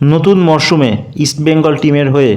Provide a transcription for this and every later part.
নতুন মরশুমে ইস্টবেঙ্গল টিমের হয়ে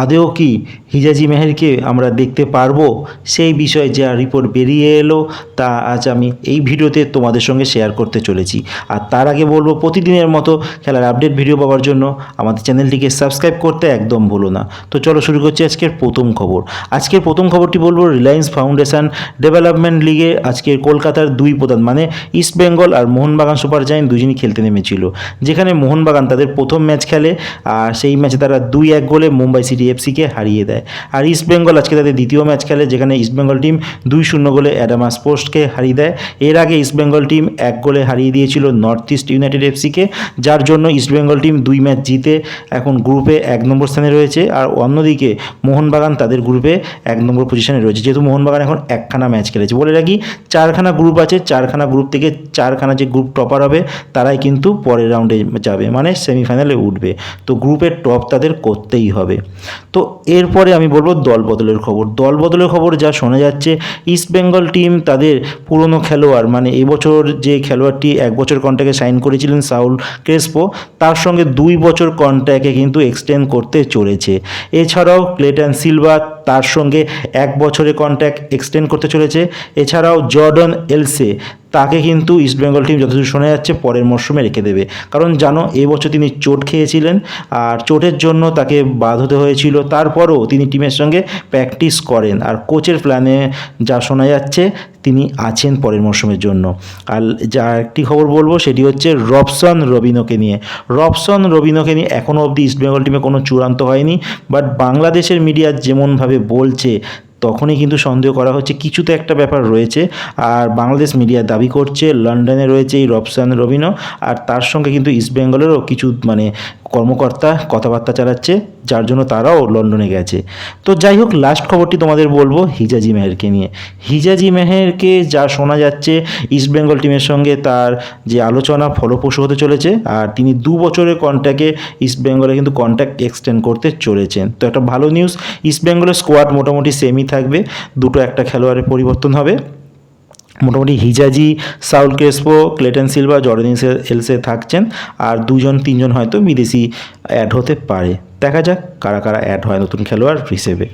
আদৌ কি হিজাজি মেহেরকে আমরা দেখতে পারবো, সেই বিষয়ে যা রিপোর্ট বেরিয়ে এলো তা আজ আমি এই ভিডিওতে তোমাদের সঙ্গে শেয়ার করতে চলেছি। আর তার আগে বলবো, প্রতিদিনের মতো খেলার আপডেট ভিডিও পাওয়ার জন্য আমাদের চ্যানেলটিকে সাবস্ক্রাইব করতে একদম ভুলো না। তো চলো শুরু করছি আজকের প্রথম খবর। আজকের প্রথম খবরটি বলবো, রিলায়েন্স ফাউন্ডেশন ডেভেলপমেন্ট লিগে আজকের কলকাতার দুই প্রধান মানে ইস্টবেঙ্গল আর মোহনবাগান সুপার জায়েন্ট দুজনই খেলতে নেমেছিল, যেখানে মোহনবাগান তাদের প্রথম ম্যাচ খেলে আর সেই ম্যাচে তারা 2-1 গোলে মুম্বাই সিটি এফসিকে হারিয়ে দেয়। আর ইস্টবেঙ্গল আজকে তাদের দ্বিতীয় ম্যাচ খেলে, যেখানে ইস্টবেঙ্গল টিম 2-0 গোলে অ্যাডামা স্পোর্টসকে হারিয়ে দেয়। এর আগে ইস্টবেঙ্গল টিম 1 গোলে হারিয়ে দিয়েছিল নর্থ ইস্ট ইউনাইটেড এফসিকে, যার জন্য ইস্টবেঙ্গল টিম 2 ম্যাচ জিতে এখন গ্রুপে 1 নম্বর স্থানে রয়েছে। আর অন্যদিকে মোহনবাগান তাদের গ্রুপে 1 নম্বর পজিশনে রয়েছে, যেহেতু মোহনবাগান এখন 1খানা ম্যাচ খেলেছে। বলে রাখি, 4খানা গ্রুপ আছে, 4খানা গ্রুপ থেকে 4খানা যে গ্রুপ টপার হবে তারাই কিন্তু পরের রাউন্ডে যাবে, মানে সেমিফাইনালে উঠবে। তো গ্রুপের টপ তাদের করতেই হবে। তো এরপরে আমি বলবো দল বদলের খবর। দল বদলের খবর যা শোনা যাচ্ছে, ইস্টবেঙ্গল টিম তাদের পুরনো খেলোয়াড় মানে এবছর যে খেলোয়াড়টি 1 বছর কন্ট্রাক্টে সাইন করেছিলেন সাউল ক্রেসপো, তার সঙ্গে 2 বছর কন্ট্রাক্টে কিন্তু এক্সটেন্ড করতে চলেছে। এছাড়াও ক্লেটন সিলভা তার সঙ্গে 1 বছরের কন্ট্রাক্ট এক্সটেন্ড করতে চলেছে। এছাড়াও জর্ডন এলসে তাকে কিন্তু ইস্টবেঙ্গল টিম যতদূর শোনা যাচ্ছে পরের মরশুমে রেখে দেবে, কারণ জানো এবছর তিনি চোট খেয়েছিলেন আর চোটের জন্য তাকে বাদ হতে হয়েছিল। তারপরও তিনি টিমের সঙ্গে প্র্যাকটিস করেন আর কোচের প্ল্যানে যা শোনা যাচ্ছে তিনি আছেন পরের মরশুমের জন্য। আর যা একটি খবর বলবো সেটি হচ্ছে রবসন রবিনোকে নিয়ে। রবসন রবিনোকে নিয়ে এখনও অবধি ইস্টবেঙ্গল টিমে কোনো চূড়ান্ত হয়নি, বাট বাংলাদেশের মিডিয়া যেমনভাবে বলছে তখনই কিন্তু সন্দেহ করা হচ্ছে কিছু তো একটা ব্যাপার রয়েছে। আর বাংলাদেশ মিডিয়া দাবি করছে লন্ডনে রয়েছে এই রবসন রবিনো, আর তার সঙ্গে কিন্তু ইস্টবেঙ্গলেরও কিছু কর্মকর্তা কথাবার্তা চালাচ্ছে, যার জন্য তারাও লন্ডনে গেছে। তো যাই হোক, লাস্ট খবরটি তোমাদের বলবো হিজাজি মেহেরকে নিয়ে। হিজাজি মেহেরকে যা শোনা যাচ্ছে, ইস্টবেঙ্গল টিমের সঙ্গে তার যে আলোচনা ফলপ্রসূ হতে চলেছে, আর তিনি 2 বছরের কন্ট্রাক্টে ইস্টবেঙ্গলে কিন্তু কন্ট্রাক্ট এক্সটেন্ড করতে চলেছেন। তো একটা ভালো নিউজ, ইস্টবেঙ্গলের স্কোয়াড মোটামুটি সেমই থাকবে, দুটো একটা খেলোয়াড়ের পরিবর্তন হবে। মোটামুটি Hijazi, Saul Crespo, Clayton Silva, Jordan Elsey থাকছেন, আর 2-3জন হয়তো বিদেশি অ্যাড হতে পারে। দেখা যাক কারা কারা অ্যাড হয় নতুন খেলোয়াড় হিসেবে।